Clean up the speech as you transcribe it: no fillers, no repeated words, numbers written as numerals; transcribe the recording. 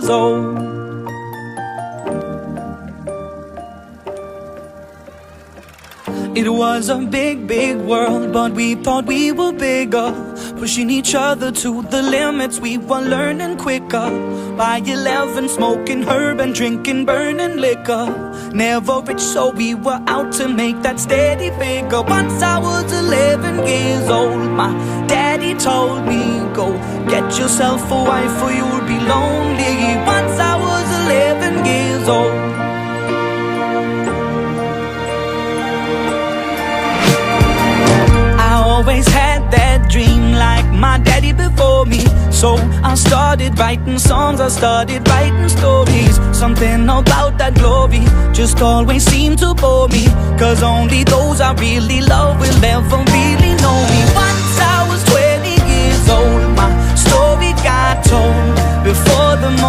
years old. It was a big, big world, but we thought we were bigger, pushing each other to the limits. We were learning quicker. By 11, smoking herb and drinking burning liquor. Never rich, so we were out to make that steady figure. Once I was 11 years old, my daddy told me, go get yourself a wife or you'll be lonely. Once I was 11 years old. Always had that dream like my daddy before me. So I started writing songs, I started writing stories. Something about that glory just always seemed to bore me, 'cause only those I really love will ever really know me. Once I was 20 years old, my story got told before the